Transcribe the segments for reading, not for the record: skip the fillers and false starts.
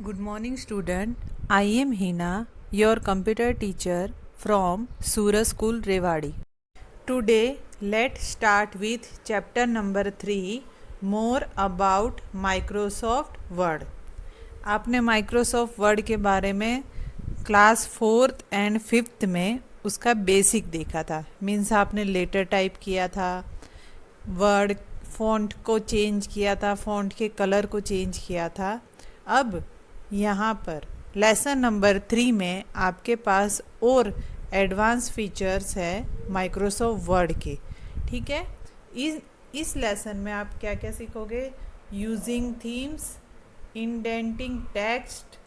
Good morning, student. I am Hina, your computer teacher from Surah School, Rewadi. Today, let's start with chapter number 3, more about Microsoft Word. आपने Microsoft word के बारे में class 4th and 5th में उसका basic देखा था। Means आपने letter type किया था, वर्ड फ़ॉन्ट को चेंज किया था, फ़ॉन्ट के कलर को चेंज किया था। अब यहाँ पर लेसन नंबर 3 में आपके पास और एडवांस फीचर्स है माइक्रोसॉफ्ट वर्ड के। ठीक है, इस लेसन में आप क्या क्या सीखोगे? Using themes, indenting text,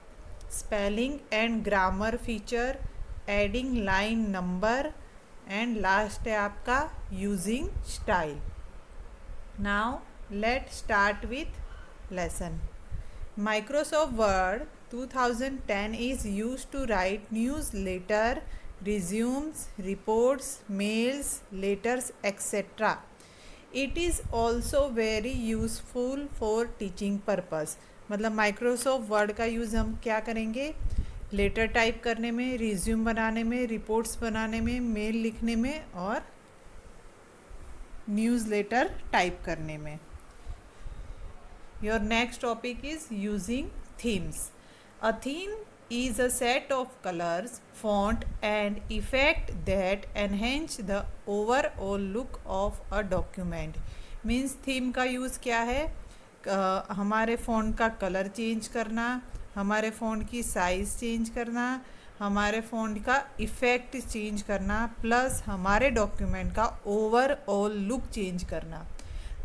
spelling and grammar feature, adding line number and last है आपका using style. Now let start with lesson. Microsoft Word 2010 is used to write newsletter, resumes, reports, mails, letters, etc. It is also very useful for teaching purpose. मतलब Microsoft word का use हम क्या करेंगे? Letter type करने में, resume बनाने में, reports बनाने में, मेल लिखने में और न्यूज़लेटर टाइप करने में। Your next topic is using themes. A theme is a set of colors, font and effect that enhance the overall look of a document. Means theme का यूज़ क्या है? हमारे फ़ॉन्ट का कलर चेंज करना, हमारे font की size change करना, हमारे फ़ॉन्ट का इफ़ेक्ट चेंज करना, प्लस हमारे डॉक्यूमेंट का ओवरऑल लुक चेंज करना।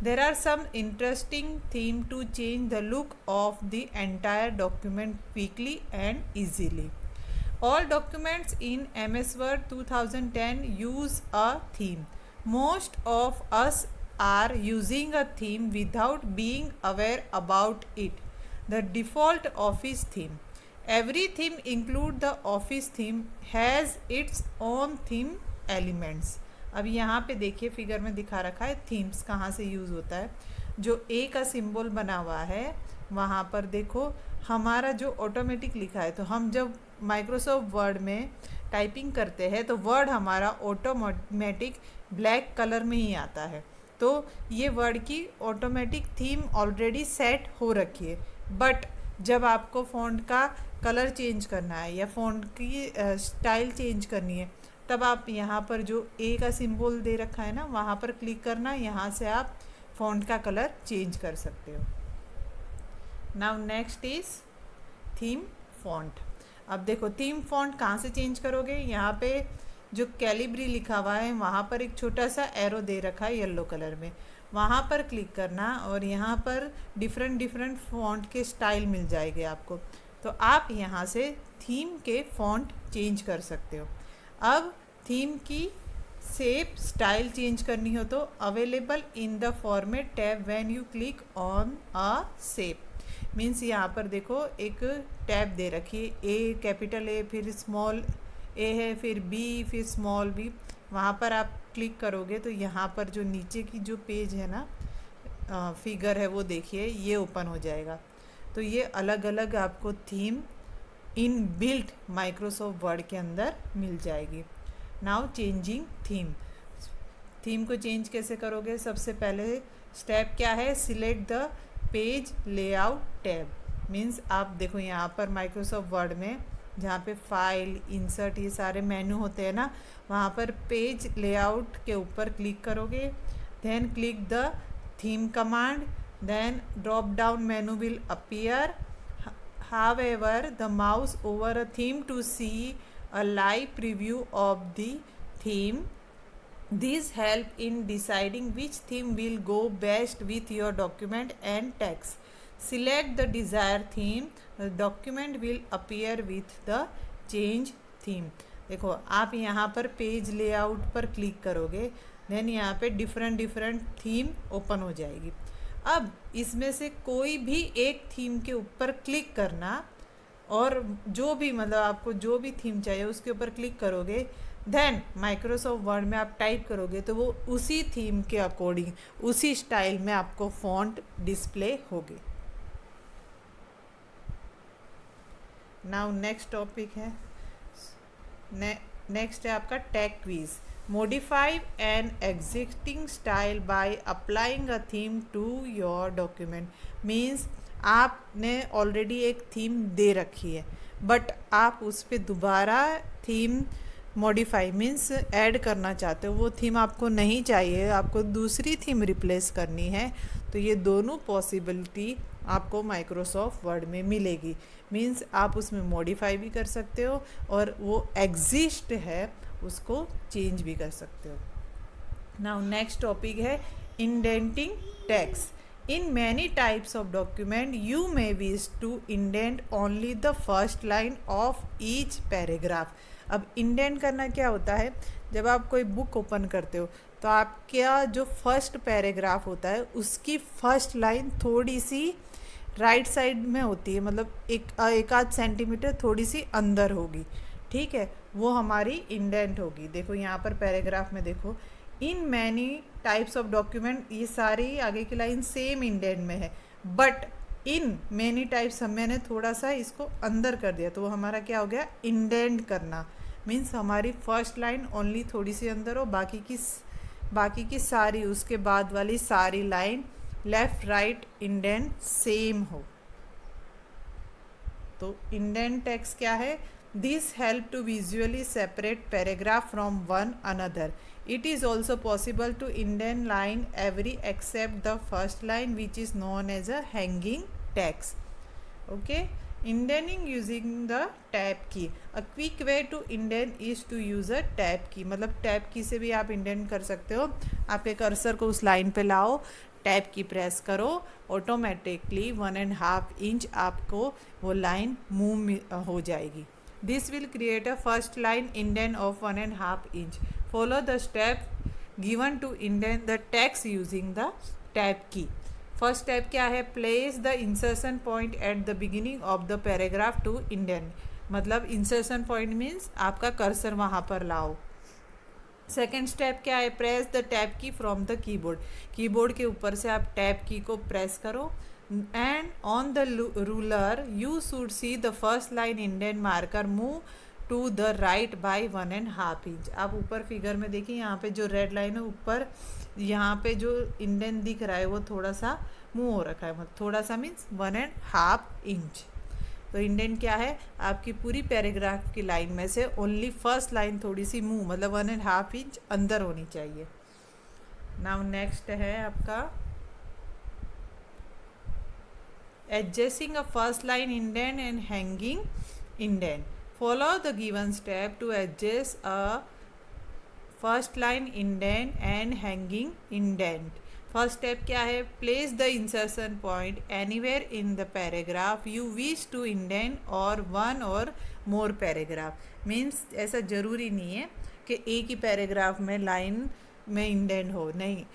There are some interesting themes to change the look of the entire document quickly and easily. All documents in MS Word 2010 use a theme. Most of us are using a theme without being aware about it. The default Office theme. Every theme include the Office theme has its own theme elements. अब यहाँ पे देखिए figure में दिखा रखा है themes कहाँ से यूज़ होता है। जो ए का सिंबल बना हुआ है वहाँ पर देखो हमारा जो ऑटोमेटिक लिखा है, तो हम जब माइक्रोसॉफ्ट वर्ड में टाइपिंग करते हैं तो वर्ड हमारा ऑटोमेटिक ब्लैक कलर में ही आता है। तो ये वर्ड की ऑटोमेटिक थीम ऑलरेडी सेट हो रखी है। बट जब आपको फ़ॉन्ट का कलर चेंज करना है या फ़ॉन्ट की स्टाइल चेंज करनी है, तब आप यहाँ पर जो ए का सिंबल दे रखा है ना, वहाँ पर क्लिक करना, यहाँ से आप फ़ॉन्ट का कलर चेंज कर सकते हो। Now next is theme font. अब देखो थीम फ़ॉन्ट कहाँ से चेंज करोगे? यहाँ पे जो कैलिब्री लिखा हुआ है वहाँ पर एक छोटा सा एरो दे रखा है येलो कलर में, वहाँ पर क्लिक करना और यहाँ पर डिफरेंट फ़ॉन्ट के स्टाइल मिल जाएंगे आपको। तो आप यहाँ से थीम के फ़ॉन्ट चेंज कर सकते हो। अब थीम की शेप स्टाइल चेंज करनी हो तो available in the format tab when you click on a shape. Means यहाँ पर देखो एक टैब दे रखी है, ए कैपिटल ए, फिर स्मॉल ए है, फिर बी, फिर स्मॉल बी। वहाँ पर आप क्लिक करोगे तो यहाँ पर जो नीचे की जो पेज है ना, फिगर है, वो देखिए ये ओपन हो जाएगा। तो ये अलग अलग आपको theme in built Microsoft word के अंदर मिल जाएगी। नाउ चेंजिंग थीम को चेंज कैसे करोगे? सबसे पहले स्टेप क्या है? Select the page layout tab. Means आप देखो यहाँ पर माइक्रोसॉफ्ट वर्ड में जहाँ पे फाइल, इंसर्ट, ये सारे मेनू होते हैं ना, वहाँ पर पेज लेआउट के ऊपर क्लिक करोगे। Then click the theme command, then drop down menu will appear. However, the mouse over a theme to see a live preview of the theme. These help in deciding which theme will go best with your document and text. Select the desired theme. The document will appear with the change theme. देखो आप यहाँ पर page layout पर click करोगे, then यहाँ पे different theme open हो जाएगी। अब इसमें से कोई भी एक थीम के ऊपर क्लिक करना और जो भी मतलब आपको जो भी थीम चाहिए उसके ऊपर क्लिक करोगे, देन माइक्रोसॉफ्ट वर्ड में आप टाइप करोगे तो वो उसी थीम के अकॉर्डिंग उसी स्टाइल में आपको फ़ॉन्ट डिस्प्ले होगी। नाउ नेक्स्ट टॉपिक है, नेक्स्ट है आपका tag quiz. Modify an existing style by applying a theme to your document. Means आपने ऑलरेडी एक थीम दे रखी है, बट आप उस पर दोबारा थीम मॉडिफाई मीन्स ऐड करना चाहते हो, वो थीम आपको नहीं चाहिए, आपको दूसरी थीम रिप्लेस करनी है, तो ये दोनों पॉसिबिलिटी आपको माइक्रोसॉफ्ट वर्ड में मिलेगी। मीन्स आप उसमें मॉडिफाई भी कर सकते हो और वो एग्जिस्ट है उसको चेंज भी कर सकते हो। नाउ नेक्स्ट टॉपिक है indenting text. In many types of document you may wish to indent only the first line of each paragraph. अब इंडेंट करना क्या होता है, जब आप कोई बुक ओपन करते हो तो आपका जो फर्स्ट पैराग्राफ होता है उसकी फर्स्ट लाइन थोड़ी सी राइट साइड में होती है, मतलब एक आध सेंटीमीटर थोड़ी सी अंदर होगी, ठीक है, वो हमारी इंडेंट होगी। देखो यहाँ पर पैराग्राफ में देखो, इन मैनी टाइप्स ऑफ डॉक्यूमेंट, ये सारी आगे की लाइन सेम इंडेंट में है, बट इन मैनी टाइप्स मैंने थोड़ा सा इसको अंदर कर दिया, तो वो हमारा क्या हो गया, इंडेंट करना। मीन्स हमारी फर्स्ट लाइन ओनली थोड़ी सी अंदर हो, बाकी की सारी उसके बाद वाली सारी line left right indent same हो। तो इंडेंट टेक्स्ट क्या है, this help to visually separate paragraph from one another. It is also possible to indent line every except the first line which is known as a hanging text. Okay, indenting using the tab key. A quick way to indent is to use a tab key, मतलब tab की से भी आप indent कर सकते हो। आपके cursor को उस लाइन पे लाओ, टैब की प्रेस करो, ऑटोमेटिकली 1.5 इंच आपको वो लाइन मूव हो जाएगी। This will create a first line indent of 1.5 inch. Follow the step given to indent the text using the tab key. First step क्या है, place the insertion point at the beginning of the paragraph to indent. मतलब insertion point means आपका cursor वहाँ पर लाओ। Second step क्या है, press the tab key from the keyboard. Keyboard के ऊपर से आप टैब की को प्रेस करो and on the ruler you should see the first line indent marker move to the right by 1.5 inch. आप ऊपर फिगर में देखिए, यहाँ पे जो रेड लाइन है ऊपर, यहाँ पे जो इंडेंट दिख रहा है वो थोड़ा सा मूव हो रखा है, मतलब थोड़ा सा मीन्स 1.5 इंच। तो इंडेंट क्या है, आपकी पूरी पैराग्राफ की लाइन में से ओनली फर्स्ट लाइन थोड़ी सी मूव, मतलब 1.5 इंच अंदर होनी चाहिए। नाउ नेक्स्ट है आपका adjusting a first line indent and hanging indent. Follow the given step to adjust a first line indent and hanging indent. First step क्या है, place the insertion point anywhere in the paragraph you wish to indent और one और more paragraph. Means ऐसा ज़रूरी नहीं है कि एक ही पैराग्राफ में लाइन में इंडेंट हो, नहीं,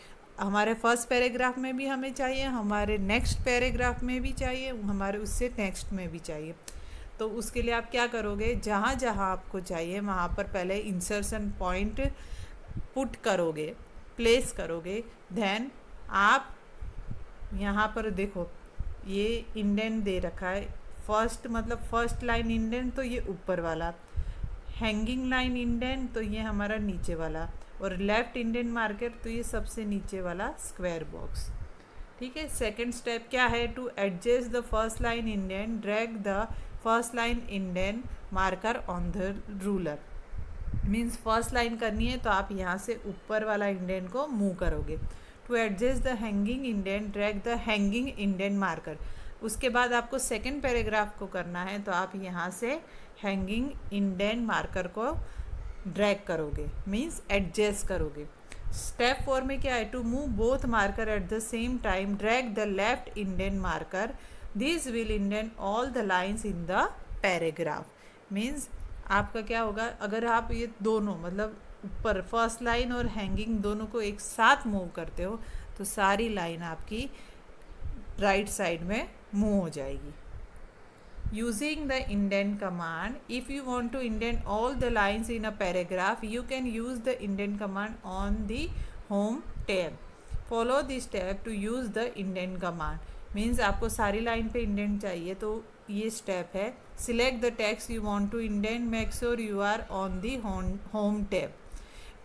हमारे फर्स्ट पैराग्राफ में भी हमें चाहिए, हमारे नेक्स्ट पैराग्राफ में भी चाहिए, हमारे उससे नेक्स्ट में भी चाहिए। तो उसके लिए आप क्या करोगे, जहाँ जहाँ आपको चाहिए वहाँ पर पहले इंसर्शन पॉइंट पुट करोगे, प्लेस करोगे, देन आप यहाँ पर देखो ये इंडेंट दे रखा है, फर्स्ट मतलब फर्स्ट लाइन इंडेंट तो ये ऊपर वाला, हैंगिंग लाइन इंडेंट तो ये हमारा नीचे वाला, और लेफ्ट इंडेंट मार्कर तो ये सबसे नीचे वाला स्क्वायर बॉक्स। ठीक है, सेकंड स्टेप क्या है, to adjust the first line indent drag the first line indent marker on the ruler. Means first line करनी है तो आप यहाँ से ऊपर वाला इंडेंट को मूव करोगे। To adjust the hanging indent drag the hanging indent marker. उसके बाद आपको सेकंड पैराग्राफ को करना है तो आप यहाँ से हैंगिंग इंडेंट मार्कर को ड्रैग करोगे, मीन्स एडजस्ट करोगे। स्टेप 4 में क्या है, to move both marker at the same time drag the left indent marker, this will indent all the lines in the paragraph. Means आपका क्या होगा, अगर आप ये दोनों मतलब ऊपर फर्स्ट लाइन और हैंगिंग दोनों को एक साथ मूव करते हो तो सारी लाइन आपकी राइट साइड में मूव हो जाएगी। Using the indent command, if you want to indent all the lines in a paragraph, you can use the indent command on the home tab. Follow this step to use the indent command. Means आपको सारी line पे indent चाहिए तो ये step है, select the text you want to indent, make sure you are on the home tab.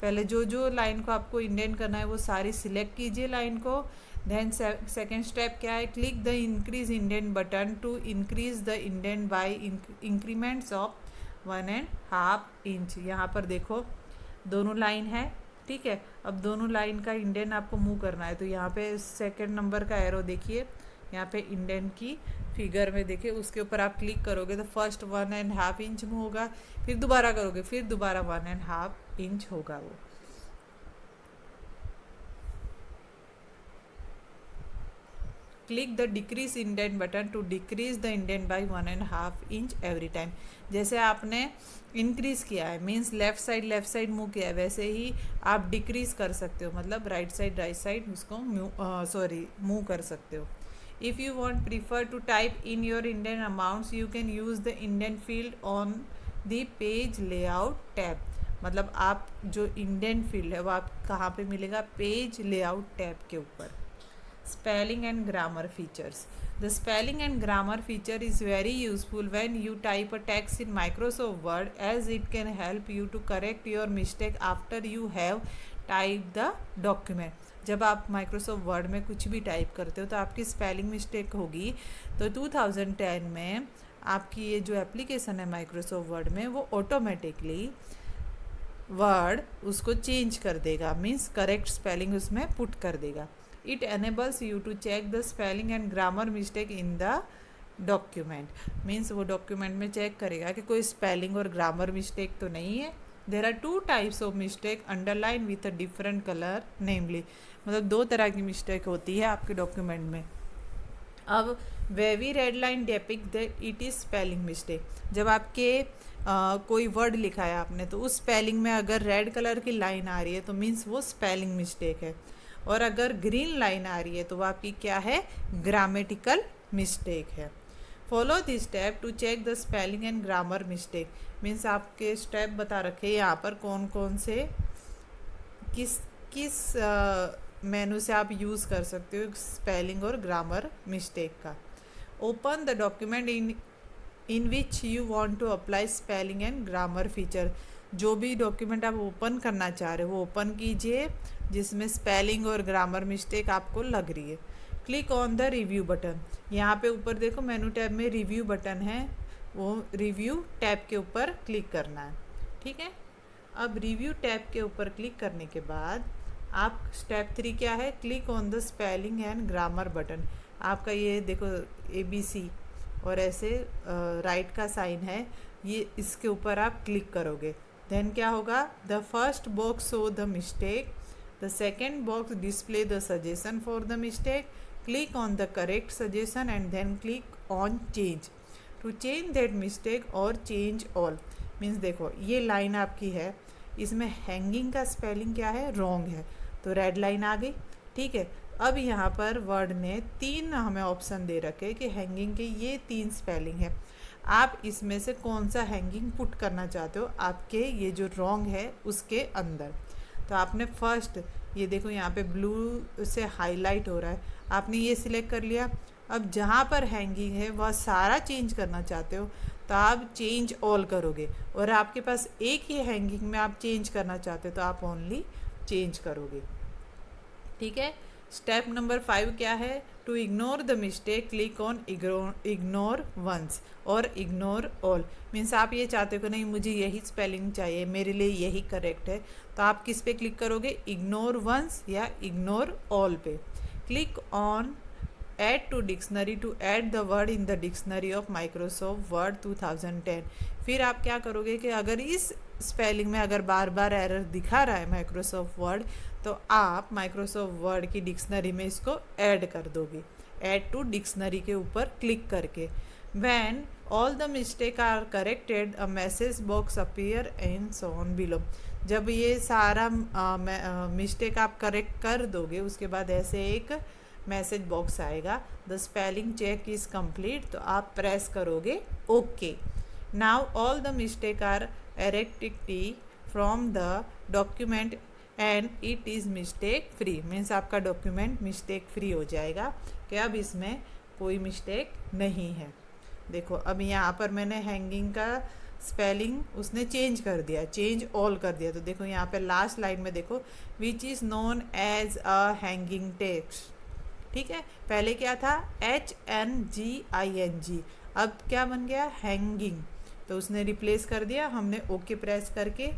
पहले जो जो लाइन को आपको इंडेंट करना है वो सारी सिलेक्ट कीजिए लाइन को। देन सेकेंड स्टेप क्या है, click the increase indent button to increase the indent by increments of 1.5 inch. यहाँ पर देखो दोनों लाइन है, ठीक है। अब दोनों लाइन का इंडेंट आपको मूव करना है, तो यहाँ पे सेकंड नंबर का एरो देखिए, यहाँ पे इंडेंट की फिगर में देखिए, उसके ऊपर आप क्लिक करोगे तो फर्स्ट 1.5 इंच में होगा, फिर दोबारा करोगे फिर दोबारा 1.5 इंच होगा वो। Click the decrease indent button to decrease the indent by 1.5 inch every time. जैसे आपने इंक्रीज किया है मीन्स लेफ्ट साइड मूव किया है, वैसे ही आप डिक्रीज कर सकते हो, मतलब राइट साइड उसको मूव कर सकते हो। If you want prefer to type in your indent amounts you can use the indent field on the page layout tab. मतलब आप जो इंडेंट फील्ड है वो आप कहाँ पे मिलेगा, पेज लेआउट टैब के ऊपर। Spelling and grammar features. The spelling and grammar feature is very useful when you type a text in Microsoft Word, as it can help you to correct your mistake after you have typed the document. जब आप Microsoft Word में कुछ भी type करते हो तो आपकी spelling mistake होगी, तो 2010 में आपकी ये जो एप्लीकेशन है Microsoft Word में वो ऑटोमेटिकली वर्ड उसको चेंज कर देगा, मीन्स करेक्ट स्पेलिंग उसमें पुट कर देगा। It enables you to check the spelling and grammar mistake in the document. Means वो डॉक्यूमेंट में चेक करेगा कि कोई स्पेलिंग और ग्रामर मिस्टेक तो नहीं है। There are 2 types of mistake underline with a different colour namely, मतलब 2 तरह की मिस्टेक होती है आपके डॉक्यूमेंट में। अब wavy red line depict that it is spelling mistake. जब आपके कोई वर्ड लिखा है आपने तो उस स्पेलिंग में अगर रेड कलर की लाइन आ रही है तो मीन्स वो स्पेलिंग मिस्टेक है, और अगर ग्रीन लाइन आ रही है तो वो आपकी क्या है, ग्रामेटिकल मिस्टेक है। Follow this step to check the spelling and grammar mistake. Means आपके स्टेप बता रखे यहाँ पर कौन कौन से किस मेनू से आप यूज़ कर सकते हो स्पेलिंग और ग्रामर मिस्टेक का। Open the document in which you want to apply spelling and grammar feature. जो भी डॉक्यूमेंट आप ओपन करना चाह रहे हो वो ओपन कीजिए जिसमें स्पेलिंग और ग्रामर मिस्टेक आपको लग रही है। Click on the review button. यहाँ पे ऊपर देखो मेनू टैब में रिव्यू बटन है, वो रिव्यू टैब के ऊपर क्लिक करना है, ठीक है। अब रिव्यू टैब के ऊपर क्लिक करने के बाद आप स्टेप 3 क्या है, click on the spelling and grammar button. आपका ये देखो ABC और ऐसे राइट का साइन है, ये इसके ऊपर आप क्लिक करोगे। देन क्या होगा, the first box show the mistake, the second box display the suggestion for the mistake. Click on the correct suggestion and then click on change to change that mistake और change all. Means देखो ये line आपकी है, इसमें hanging का spelling क्या है, wrong है, तो रेड लाइन आ गई, ठीक है। अब यहाँ पर वर्ड ने 3 हमें ऑप्शन दे रखे कि हैंगिंग के ये 3 स्पेलिंग है, आप इसमें से कौन सा हैंगिंग पुट करना चाहते हो आपके ये जो रॉन्ग है उसके अंदर। तो आपने फर्स्ट ये देखो यहाँ पे ब्लू से हाईलाइट हो रहा है, आपने ये सिलेक्ट कर लिया। अब जहाँ पर हैंगिंग है वह सारा चेंज करना चाहते हो तो आप चेंज ऑल करोगे, और आपके पास एक ही हैंगिंग में आप चेंज करना चाहते हो तो आप ओनली चेंज करोगे, ठीक है। स्टेप नंबर 5 क्या है, to ignore the mistake click on ignore once और इग्नोर ऑल। मीन्स आप ये चाहते हो कि नहीं मुझे यही स्पेलिंग चाहिए, मेरे लिए यही करेक्ट है, तो आप किस पे क्लिक करोगे, इग्नोर वंस या इग्नोर ऑल पे। Click on add to dictionary to add the word in the dictionary of Microsoft Word 2010। फिर आप क्या करोगे कि अगर इस स्पेलिंग में अगर बार बार एरर दिखा रहा है माइक्रोसॉफ्ट वर्ड, तो आप माइक्रोसॉफ्ट वर्ड की डिक्शनरी में इसको ऐड कर दोगे, ऐड टू डिक्शनरी के ऊपर क्लिक करके। When all the mistake are corrected a message box appear in shown below. जब ये सारा मिस्टेक आप करेक्ट कर दोगे उसके बाद ऐसे एक मैसेज बॉक्स आएगा, the spelling check is complete, तो आप प्रेस करोगे okay. Now all the mistake are erected from the document and it is mistake free. Means आपका डॉक्यूमेंट मिस्टेक फ्री हो जाएगा कि अब इसमें कोई मिस्टेक नहीं है। देखो अब यहाँ पर मैंने हैंगिंग का स्पेलिंग उसने चेंज कर दिया, चेंज ऑल कर दिया। तो देखो यहाँ पे लास्ट लाइन में देखो, which is known as a hanging text. ठीक है, पहले क्या था, HNGING, अब क्या बन गया, हैंगिंग। तो उसने रिप्लेस कर दिया, हमने ओके प्रेस करके।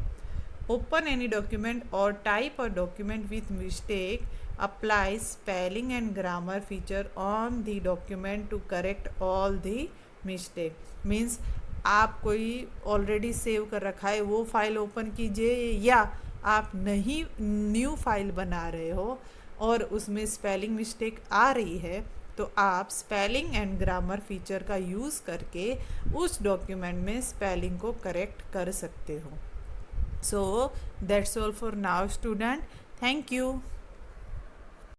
ओपन एनी डॉक्यूमेंट और type a document with mistake, apply spelling and grammar feature on the document to correct all the mistake. Means आप कोई ऑलरेडी सेव कर रखा है वो फाइल ओपन कीजिए, या आप नहीं न्यू फाइल बना रहे हो और उसमें स्पेलिंग मिस्टेक आ रही है, तो आप स्पेलिंग एंड ग्रामर फीचर का यूज़ करके उस डॉक्यूमेंट में स्पेलिंग को करेक्ट कर सकते हो। So that's all for now, student. Thank you.